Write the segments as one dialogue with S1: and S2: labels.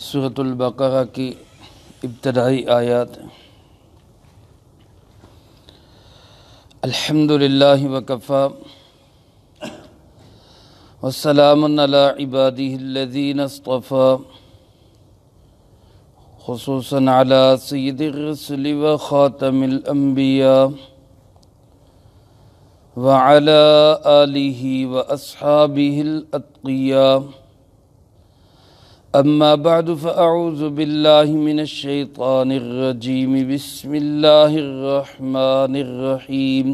S1: سورۃ البقرہ کی ابتدائی آیات۔ الحمدللہ وکفی والسلام علی عبادہ الذین اصطفی، خصوصاً علی سید الرسل وخاتم الانبیاء وعلی آلہ واصحابہ الاتقیاء۔ اما بعد فاعوذ باللہ من الشیطان الرجیم، بسم اللہ الرحمن الرحیم۔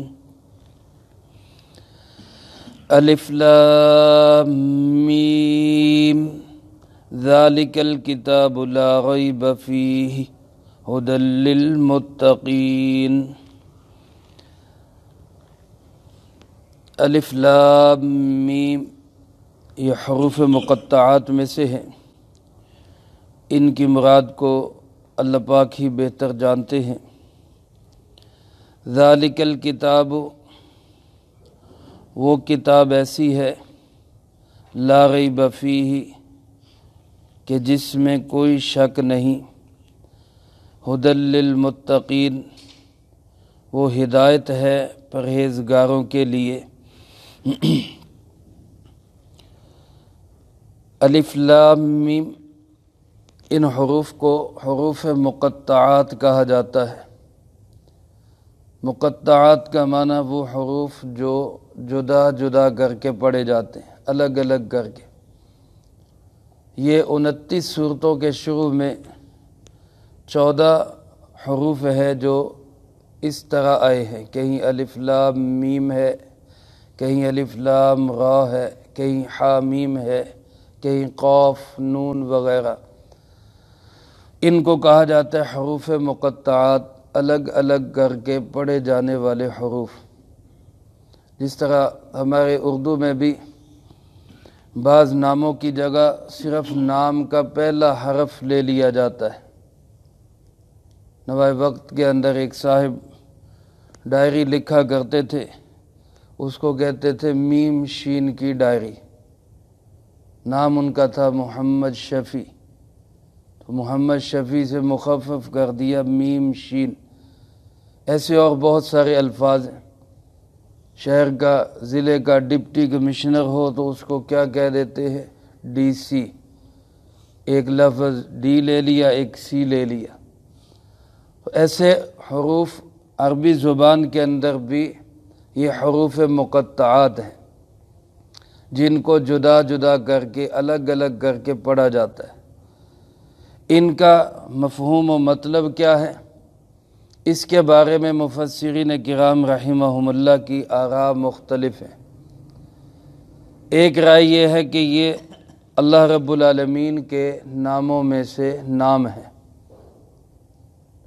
S1: الف لام میم، ذالک الکتاب لا ریب فیہ ھدی للمتقین۔ الف لام میم یہ حروف مقطعات میں سے ہیں، ان کی مراد کو اللہ پاک ہی بہتر جانتے ہیں۔ ذالک الکتاب، وہ کتاب ایسی ہے، لا ریب فیہ، کہ جس میں کوئی شک نہیں، ھدی للمتقین، وہ ہدایت ہے پرہیزگاروں کے لیے۔ الف لام میم، ان حروف کو حروف مقطعات کہا جاتا ہے۔ مقطعات کا معنی وہ حروف جو جدا جدا کر کے پڑھے جاتے ہیں، الگ الگ کر کے۔ یہ 29 سورتوں کے شروع میں 14 حروف ہے جو اس طرح آئے ہیں، کہیں الف لام میم ہے، کہیں الف لام را ہے، کہیں حا میم ہے، کہیں قاف نون وغیرہ۔ ان کو کہا جاتا ہے حروف مقطعات، الگ الگ کر کے پڑھے جانے والے حروف۔ جس طرح ہمارے اردو میں بھی بعض ناموں کی جگہ صرف نام کا پہلا حرف لے لیا جاتا ہے۔ نوائے وقت کے اندر ایک صاحب ڈائری لکھا کرتے تھے، اس کو کہتے تھے میم شین کی ڈائری۔ نام ان کا تھا محمد شفیع، تو محمد شفیع سے مخفف کر دیا میم شین۔ ایسے اور بہت سارے الفاظ ہیں۔ شہر کا، ضلع کا ڈپٹی کمشنر ہو تو اس کو کیا کہہ دیتے ہیں؟ D C. ایک لفظ ڈی لے لیا، ایک سی لے لیا۔ ایسے حروف عربی زبان کے اندر بھی یہ حروف مقطعات ہیں، جن کو جدا جدا کر کے الگ الگ کر کے پڑھا جاتا ہے۔ ان کا مفہوم و مطلب کیا ہے، اس کے بارے میں مفسرین کرام رحمہم اللہ کی آراء مختلف ہیں۔ ایک رائے یہ ہے کہ یہ اللہ رب العالمین کے ناموں میں سے نام ہے۔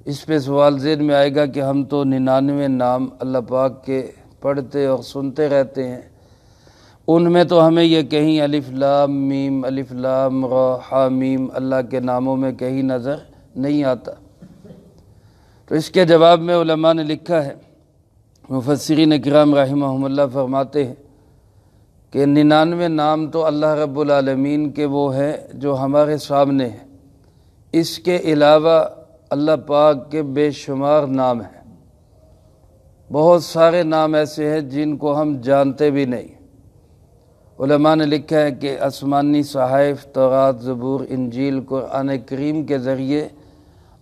S1: اس پہ سوال ذہن میں آئے گا کہ ہم تو 99 نام اللہ پاک کے پڑھتے اور سنتے رہتے ہیں، ان میں تو ہمیں یہ کہیں الف لام میم، الف لام را حا میم اللہ کے ناموں میں کہیں نظر نہیں آتا۔ تو اس کے جواب میں علماء نے لکھا ہے، مفسرین کرام رحمہم اللہ فرماتے ہیں کہ 99 نام تو اللہ رب العالمین کے وہ ہیں جو ہمارے سامنے ہیں، اس کے علاوہ اللہ پاک کے بے شمار نام ہیں۔ بہت سارے نام ایسے ہیں جن کو ہم جانتے بھی نہیں۔ علماء نے لکھا ہے کہ آسمانی صحائف تورات، زبور، انجیل، قرآن کریم کے ذریعے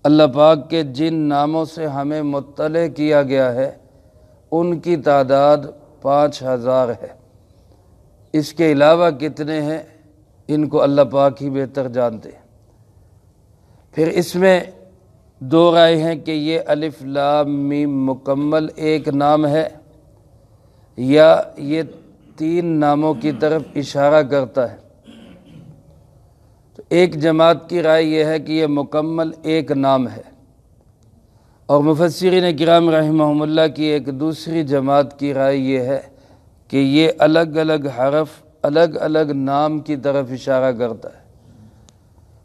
S1: اللہ پاک کے جن ناموں سے ہمیں مطلع کیا گیا ہے، ان کی تعداد 5000 ہے۔ اس کے علاوہ کتنے ہیں، ان کو اللہ پاک ہی بہتر جانتے ہیں۔ پھر اس میں دو رائے ہیں کہ یہ الف لام میم مکمل ایک نام ہے، یا یہ 3 ناموں کی طرف اشارہ کرتا ہے۔ تو ایک جماعت کی رائے یہ ہے کہ یہ مکمل ایک نام ہے، اور مفسرین کرام رحمہم اللہ کی ایک دوسری جماعت کی رائے یہ ہے کہ یہ الگ الگ حرف الگ الگ نام کی طرف اشارہ کرتا ہے۔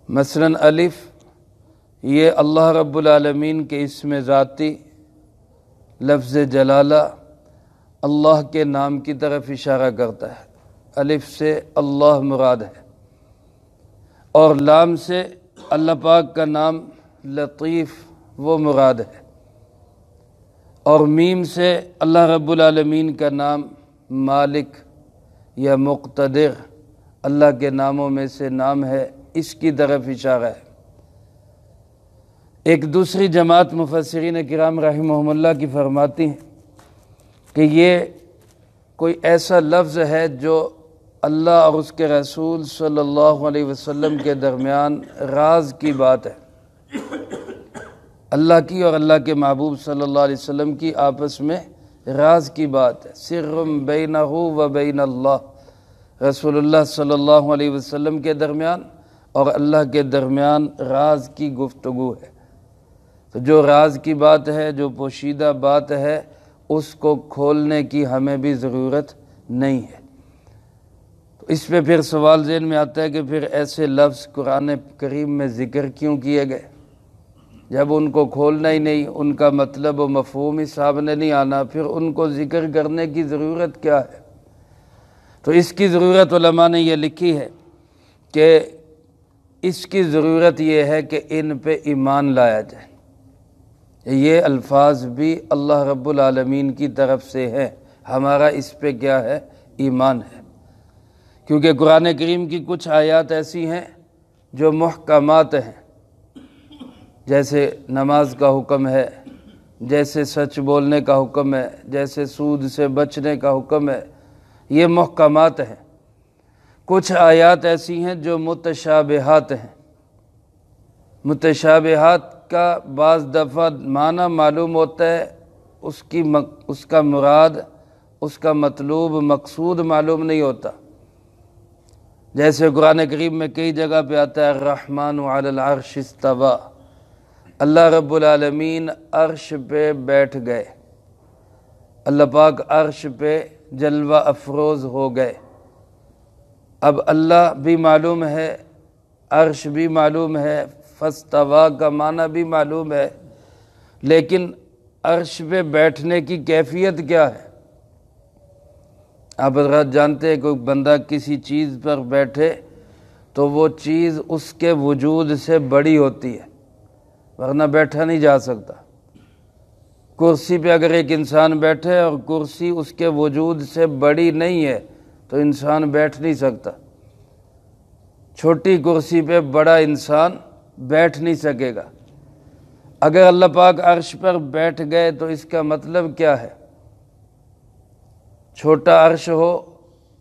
S1: مثلا الف، یہ اللہ رب العالمین کے اسم ذاتی لفظ جلالہ اللہ کے نام کی طرف اشارہ کرتا ہے، الف سے اللہ مراد ہے، اور لام سے اللہ پاک کا نام لطیف وہ مراد ہے، اور میم سے اللہ رب العالمین کا نام مالک یا مقتدر اللہ کے ناموں میں سے نام ہے، اس کی طرف اشارہ ہے۔ ایک دوسری جماعت مفسرین کرام رحمہم اللہ کی فرماتی ہیں کہ یہ کوئی ایسا لفظ ہے جو اللہ اور اس کے رسول صلی اللہ علیہ وسلم کے درمیان راز کی بات ہے، اللہ کی اور اللہ کے محبوب صلی اللہ علیہ وسلم کی آپس میں راز کی بات ہے۔ سر بینہ و بین اللہ، رسول اللہ صلی اللہ علیہ وسلم کے درمیان اور اللہ کے درمیان راز کی گفتگو ہے۔ تو جو راز کی بات ہے، جو پوشیدہ بات ہے، اس کو کھولنے کی ہمیں بھی ضرورت نہیں ہے۔ تو اس پہ پھر سوال ذہن میں آتا ہے کہ پھر ایسے لفظ قرآن کریم میں ذکر کیوں کیے گئے؟ جب ان کو کھولنا ہی نہیں، ان کا مطلب و مفہوم ہی سامنے نہیں آنا، پھر ان کو ذکر کرنے کی ضرورت کیا ہے؟ تو اس کی ضرورت علماء نے یہ لکھی ہے کہ اس کی ضرورت یہ ہے کہ ان پہ ایمان لایا جائے۔ یہ الفاظ بھی اللہ رب العالمین کی طرف سے ہیں، ہمارا اس پہ کیا ہے؟ ایمان ہے، کیونکہ قرآن کریم کی کچھ آیات ایسی ہیں جو محکمات ہیں، جیسے نماز کا حکم ہے، جیسے سچ بولنے کا حکم ہے، جیسے سود سے بچنے کا حکم ہے، یہ محکمات ہیں۔ کچھ آیات ایسی ہیں جو متشابہات ہیں۔ متشابہات کا بعض دفعہ معنی معلوم ہوتا ہے، اس کا مراد، اس کا مطلوب، مقصود معلوم نہیں ہوتا۔ جیسے قرآن کریم میں کئی جگہ پہ آتا ہے الرحمن علی العرش استویٰ، اللہ رب العالمین عرش پہ بیٹھ گئے، اللہ پاک عرش پہ جلوہ افروز ہو گئے۔ اب اللہ بھی معلوم ہے، عرش بھی معلوم ہے، فاستویٰ کا معنی بھی معلوم ہے، لیکن عرش پہ بیٹھنے کی کیفیت کیا ہے؟ آپ حضرات جانتے ہیں کہ کوئی بندہ کسی چیز پر بیٹھے تو وہ چیز اس کے وجود سے بڑی ہوتی ہے، ورنہ بیٹھا نہیں جا سکتا۔ کرسی پہ اگر ایک انسان بیٹھے اور کرسی اس کے وجود سے بڑی نہیں ہے تو انسان بیٹھ نہیں سکتا۔ چھوٹی کرسی پہ بڑا انسان بیٹھ نہیں سکے گا۔ اگر اللہ پاک عرش پر بیٹھ گئے تو اس کا مطلب کیا ہے؟ چھوٹا عرش ہو،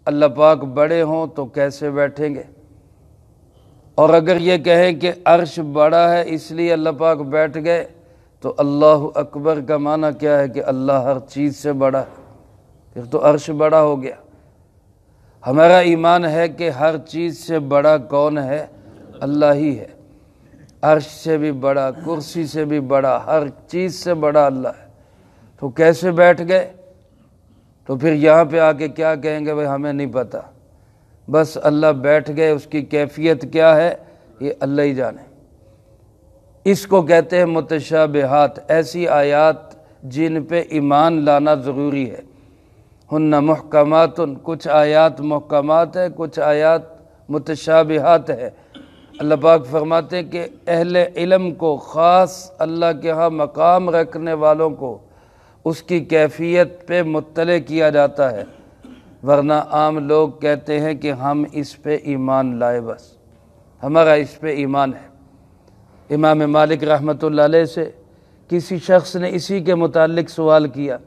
S1: اللہ پاک بڑے ہوں تو کیسے بیٹھیں گے؟ اور اگر یہ کہیں کہ عرش بڑا ہے اس لیے اللہ پاک بیٹھ گئے تو اللہ اکبر کا معنی کیا ہے؟ کہ اللہ ہر چیز سے بڑا ہے، پھر تو عرش بڑا ہو گیا۔ ہمارا ایمان ہے کہ ہر چیز سے بڑا کون ہے؟ اللہ ہی ہے۔ عرش سے بھی بڑا، کرسی سے بھی بڑا، ہر چیز سے بڑا اللہ ہے، تو کیسے بیٹھ گئے؟ تو پھر یہاں پہ آ کے کیا کہیں گے؟ بھائی ہمیں نہیں پتہ، بس اللہ بیٹھ گئے، اس کی کیفیت کیا ہے یہ اللہ ہی جانے۔ اس کو کہتے ہیں متشابہات، ایسی آیات جن پہ ایمان لانا ضروری ہے۔ ہن محکمات، کچھ آیات محکمات ہے، کچھ آیات متشابہات ہے۔ اللہ پاک فرماتے ہیں کہ اہل علم کو، خاص اللہ کے ہاں مقام رکھنے والوں کو اس کی کیفیت پہ مطلع کیا جاتا ہے، ورنہ عام لوگ کہتے ہیں کہ ہم اس پہ ایمان لائے، بس ہمارا اس پہ ایمان ہے۔ امام مالک رحمۃ اللہ علیہ سے کسی شخص نے اسی کے متعلق سوال کیا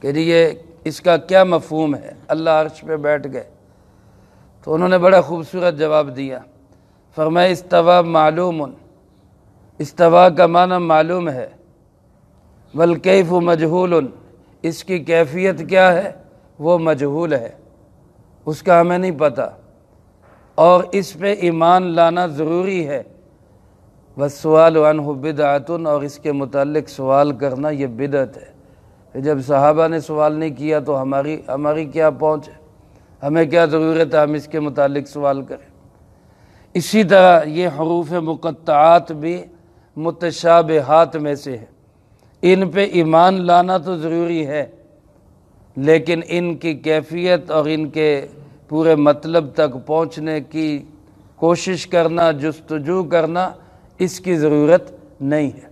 S1: کہ جی یہ اس کا کیا مفہوم ہے، اللہ عرش پہ بیٹھ گئے؟ تو انہوں نے بڑا خوبصورت جواب دیا، فرمایا استوا معلوم، استوا کا معنی معلوم ہے، والکیف مجہول، اس کی کیفیت کیا ہے وہ مجہول ہے، اس کا ہمیں نہیں پتہ، اور اس پہ ایمان لانا ضروری ہے۔ والسؤال عنہ بدعۃ، اور اس کے متعلق سوال کرنا یہ بدعت ہے۔ جب صحابہ نے سوال نہیں کیا تو ہماری کیا پہنچ ہے؟ ہمیں کیا ضرورت ہے ہم اس کے متعلق سوال کریں؟ اسی طرح یہ حروف مقطعات بھی متشابہات میں سے ہے، ان پہ ایمان لانا تو ضروری ہے، لیکن ان کی کیفیت اور ان کے پورے مطلب تک پہنچنے کی کوشش کرنا، جستجو کرنا، اس کی ضرورت نہیں ہے۔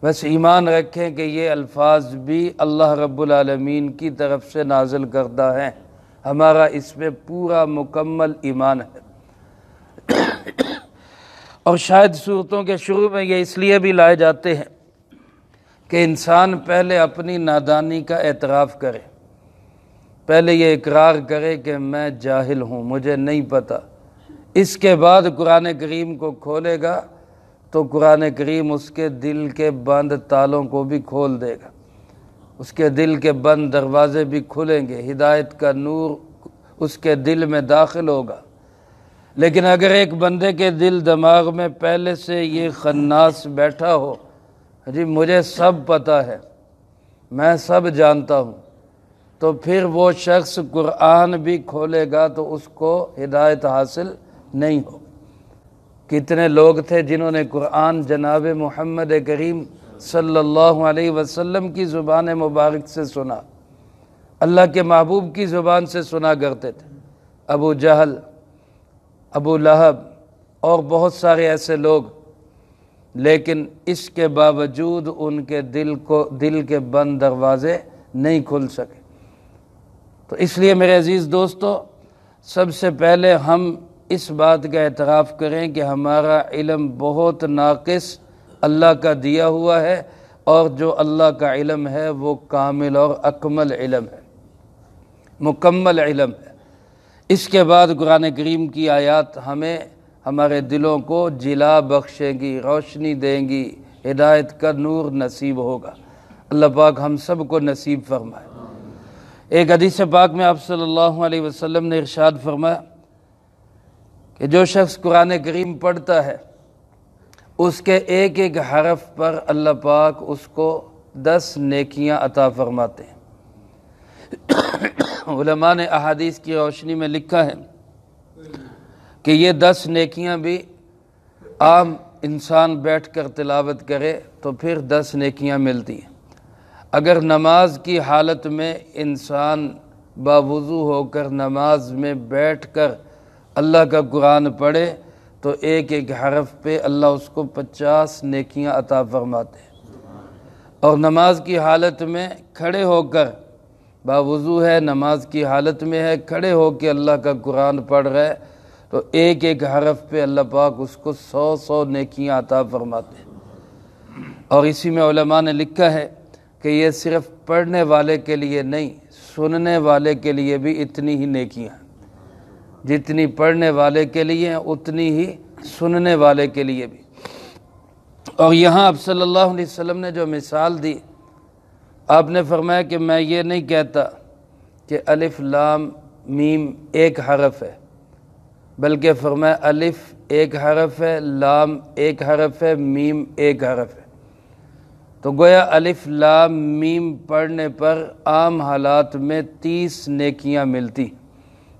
S1: بس ایمان رکھیں کہ یہ الفاظ بھی اللہ رب العالمین کی طرف سے نازل کردہ ہیں، ہمارا اس پہ پورا مکمل ایمان ہے۔ اور شاید صورتوں کے شروع میں یہ اس لیے بھی لائے جاتے ہیں کہ انسان پہلے اپنی نادانی کا اعتراف کرے، پہلے یہ اقرار کرے کہ میں جاہل ہوں، مجھے نہیں پتہ۔ اس کے بعد قرآن کریم کو کھولے گا تو قرآن کریم اس کے دل کے بند تالوں کو بھی کھول دے گا، اس کے دل کے بند دروازے بھی کھلیں گے، ہدایت کا نور اس کے دل میں داخل ہوگا۔ لیکن اگر ایک بندے کے دل دماغ میں پہلے سے یہ خناس بیٹھا ہو، جی مجھے سب پتہ ہے، میں سب جانتا ہوں، تو پھر وہ شخص قرآن بھی کھولے گا تو اس کو ہدایت حاصل نہیں ہو۔ کتنے لوگ تھے جنہوں نے قرآن جناب محمد کریم صلی اللہ علیہ وسلم کی زبان مبارک سے سنا، اللہ کے محبوب کی زبان سے سنا کرتے تھے، ابو جہل، ابو لہب اور بہت سارے ایسے لوگ، لیکن اس کے باوجود ان کے دل کے بند دروازے نہیں کھل سکے۔ تو اس لیے میرے عزیز دوستو، سب سے پہلے ہم اس بات کا اعتراف کریں کہ ہمارا علم بہت ناقص اللہ کا دیا ہوا ہے، اور جو اللہ کا علم ہے وہ کامل اور اکمل علم ہے، مکمل علم ہے۔ اس کے بعد قرآن کریم کی آیات ہمیں ہمارے دلوں کو جلا بخشیں گی، روشنی دیں گی، ہدایت کا نور نصیب ہوگا۔ اللہ پاک ہم سب کو نصیب فرمائے۔ ایک حدیث پاک میں آپ صلی اللہ علیہ وسلم نے ارشاد فرمایا کہ جو شخص قرآن کریم پڑھتا ہے، اس کے ایک ایک حرف پر اللہ پاک اس کو 10 نیکیاں عطا فرماتے ہیں۔ علماء نے احادیث کی روشنی میں لکھا ہے کہ یہ 10 نیکیاں بھی عام انسان بیٹھ کر تلاوت کرے تو پھر 10 نیکیاں ملتی ہیں۔ اگر نماز کی حالت میں انسان باوضو ہو کر نماز میں بیٹھ کر اللہ کا قرآن پڑھے تو ایک ایک حرف پہ اللہ اس کو 50 نیکیاں عطا فرماتے ہیں۔ اور نماز کی حالت میں کھڑے ہو کر، باوضو ہے، نماز کی حالت میں ہے، کھڑے ہو کے اللہ کا قرآن پڑھ رہے تو ایک ایک حرف پہ اللہ پاک اس کو 100 نیکیاں عطا فرماتے ہیں۔ اور اسی میں علماء نے لکھا ہے کہ یہ صرف پڑھنے والے کے لیے نہیں، سننے والے کے لیے بھی اتنی ہی نیکیاں ہیں، جتنی پڑھنے والے کے لیے ہیں اتنی ہی سننے والے کے لیے بھی۔ اور یہاں آپ صلی اللہ علیہ وسلم نے جو مثال دی، آپ نے فرمایا کہ میں یہ نہیں کہتا کہ الف لام میم ایک حرف ہے، بلکہ فرمایا الف ایک حرف ہے، لام ایک حرف ہے، میم ایک حرف ہے۔ تو گویا الف لام میم پڑھنے پر عام حالات میں 30 نیکیاں ملتی،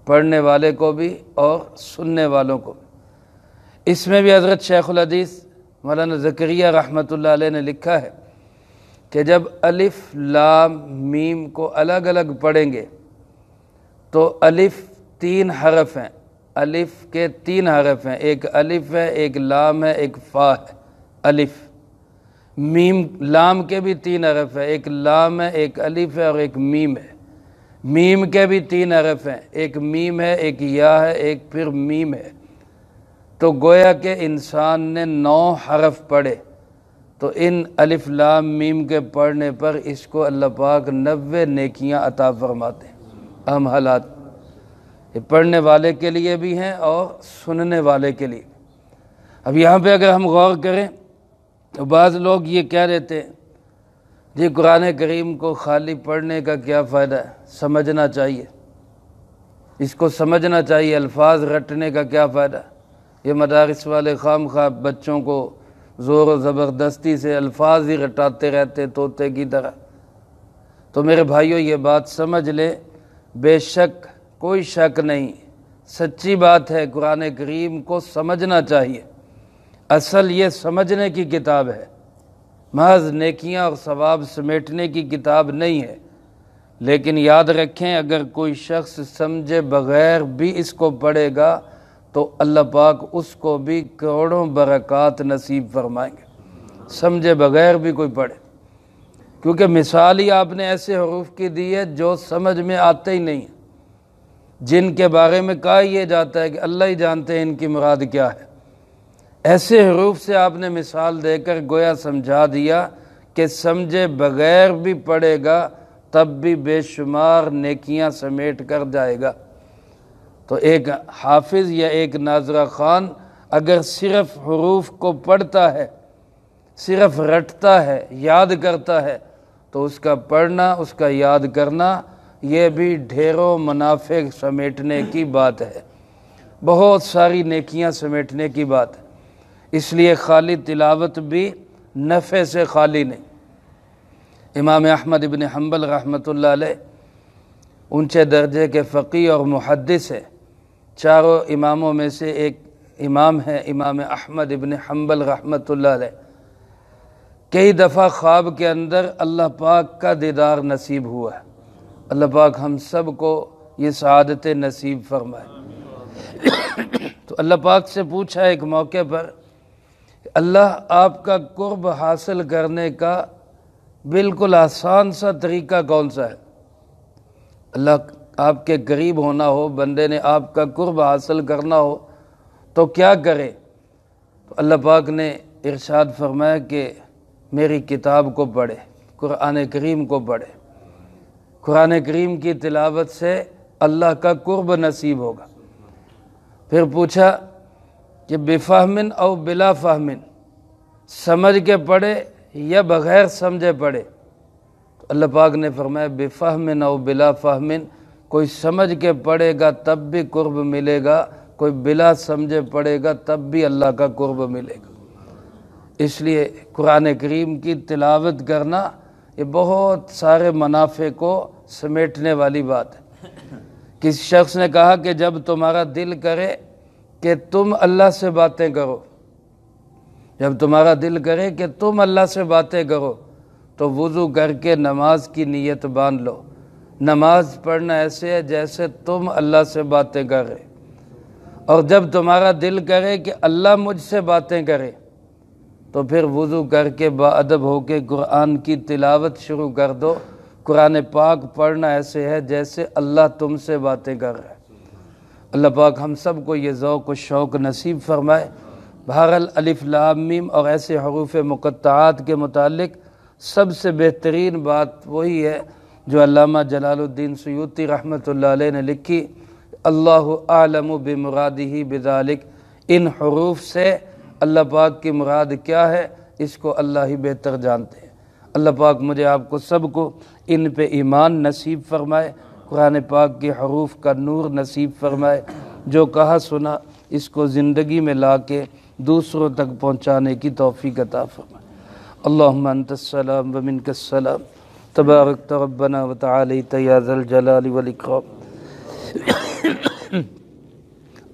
S1: پڑھنے والے کو بھی اور سننے والوں کو بھی۔ اس میں بھی حضرت شیخ الحدیث مولانا زکریہ رحمۃ اللہ علیہ نے لکھا ہے کہ جب الف لام میم کو الگ الگ پڑھیں گے تو الف 3 حرف ہیں، الف کے 3 حرف ہیں، ایک الف ہے، ایک لام ہے، ایک فا ہے، الف۔ میم لام کے بھی 3 حرف ہیں، ایک لام ہے، ایک الف ہے اور ایک میم ہے۔ میم کے بھی 3 حرف ہیں، ایک میم ہے، ایک یا ہے، ایک پھر میم ہے۔ تو گویا کہ انسان نے 9 حرف پڑھے تو ان الف لام میم کے پڑھنے پر اس کو اللہ پاک 90 نیکیاں عطا فرماتے ہیں۔ عام حالات یہ پڑھنے والے کے لیے بھی ہیں اور سننے والے کے لیے۔ اب یہاں پہ اگر ہم غور کریں تو بعض لوگ یہ کہہ دیتے ہیں جی قرآن کریم کو خالی پڑھنے کا کیا فائدہ ہے، سمجھنا چاہیے، اس کو سمجھنا چاہیے، الفاظ رٹنے کا کیا فائدہ ہے۔ یہ مدارس والے خام خواہ بچوں کو زور و زبردستی سے الفاظ ہی رٹاتے رہتے طوطے کی طرح۔ تو میرے بھائیوں یہ بات سمجھ لیں، بے شک کوئی شک نہیں، سچی بات ہے، قرآن کریم کو سمجھنا چاہیے۔ اصل یہ سمجھنے کی کتاب ہے، محض نیکیاں اور ثواب سمیٹنے کی کتاب نہیں ہے۔ لیکن یاد رکھیں اگر کوئی شخص سمجھے بغیر بھی اس کو پڑھے گا تو اللہ پاک اس کو بھی کروڑوں برکات نصیب فرمائیں گے، سمجھے بغیر بھی کوئی پڑھے، کیونکہ مثال ہی آپ نے ایسے حروف کی دی ہے جو سمجھ میں آتے ہی نہیں، جن کے بارے میں کہا یہ جاتا ہے کہ اللہ ہی جانتے ہیں ان کی مراد کیا ہے۔ ایسے حروف سے آپ نے مثال دے کر گویا سمجھا دیا کہ سمجھے بغیر بھی پڑھے گا تب بھی بے شمار نیکیاں سمیٹ کر جائے گا۔ تو ایک حافظ یا ایک ناظرہ خوان اگر صرف حروف کو پڑھتا ہے، صرف رٹتا ہے، یاد کرتا ہے، تو اس کا پڑھنا، اس کا یاد کرنا یہ بھی ڈھیروں منافع سمیٹنے کی بات ہے، بہت ساری نیکیاں سمیٹنے کی بات ہے۔ اس لیے خالی تلاوت بھی نفع سے خالی نہیں۔ امام احمد ابن حنبل رحمۃ اللہ علیہ اونچے درجے کے فقیہ اور محدث ہے، چاروں اماموں میں سے ایک امام ہے امام احمد ابن حنبل رحمۃ اللہ علیہ۔ کئی دفعہ خواب کے اندر اللہ پاک کا دیدار نصیب ہوا ہے۔ اللہ پاک ہم سب کو یہ سعادت نصیب فرمائے۔ تو اللہ پاک سے پوچھا ایک موقع پر، اللہ آپ کا قرب حاصل کرنے کا بالکل آسان سا طریقہ کون سا ہے؟ اللہ آپ کے قریب ہونا ہو، بندے نے آپ کا قرب حاصل کرنا ہو تو کیا کرے؟ تو اللہ پاک نے ارشاد فرمایا کہ میری کتاب کو پڑھے، قرآن کریم کو پڑھے۔ قرآن کریم کی تلاوت سے اللہ کا قرب نصیب ہوگا۔ پھر پوچھا کہ بفہمن او بلا فہمن، سمجھ کے پڑھے یا بغیر سمجھے پڑھے؟ تو اللہ پاک نے فرمایا بفہمن او بلا فہمن، کوئی سمجھ کے پڑھے گا تب بھی قرب ملے گا، کوئی بلا سمجھے پڑھے گا تب بھی اللہ کا قرب ملے گا۔ اس لیے قرآن کریم کی تلاوت کرنا یہ بہت سارے منافع کو سمیٹنے والی بات ہے۔ کسی شخص نے کہا کہ جب تمہارا دل کرے کہ تم اللہ سے باتیں کرو، جب تمہارا دل کرے کہ تم اللہ سے باتیں کرو تو وضو کر کے نماز کی نیت باندھ لو۔ نماز پڑھنا ایسے ہے جیسے تم اللہ سے باتیں کر رہے، اور جب تمہارا دل کرے کہ اللہ مجھ سے باتیں کرے تو پھر وضو کر کے باادب ہو کے قرآن کی تلاوت شروع کر دو۔ قرآن پاک پڑھنا ایسے ہے جیسے اللہ تم سے باتیں کر رہا ہے۔ اللہ پاک ہم سب کو یہ ذوق و شوق نصیب فرمائے۔ بہرحال الف لام میم اور ایسے حروف مقطعات کے متعلق سب سے بہترین بات وہی ہے جو علامہ جلال الدین سیوطی رحمۃ اللہ علیہ نے لکھی، اللہ اعلم بمرادہ بذالک، ان حروف سے اللہ پاک کی مراد کیا ہے اس کو اللہ ہی بہتر جانتے ہیں۔ اللہ پاک مجھے آپ کو سب کو ان پہ ایمان نصیب فرمائے، قرآن پاک کے حروف کا نور نصیب فرمائے، جو کہا سنا اس کو زندگی میں لا کے دوسروں تک پہنچانے کی توفیق عطا فرمائے۔ اللہم انت السلام و منک السلام، تبارکت ربنا و تعالیت یا ذا الجلال والاکرام۔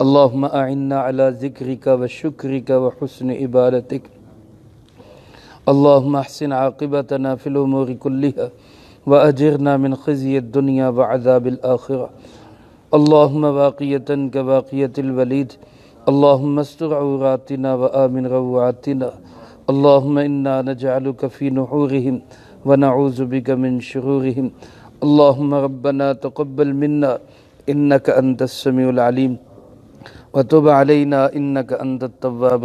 S1: اللہم اعنا علی ذکرک و شکرک و حسن عبادتک۔ اللہم احسن عاقبتنا فی الامور کلها واجرنا من خزی الدنیا وعذاب الآخرہ۔ اللہم واقیتا کواقیت الولید، اللہم استر عوراتنا وآمن روعاتنا، اللہم انا نجعلک فی نحورہم ونعوذ بک من شرورہم۔ اللہم ربنا تقبل منا انک انت السمیع العلیم وتب علینا انک انت التواب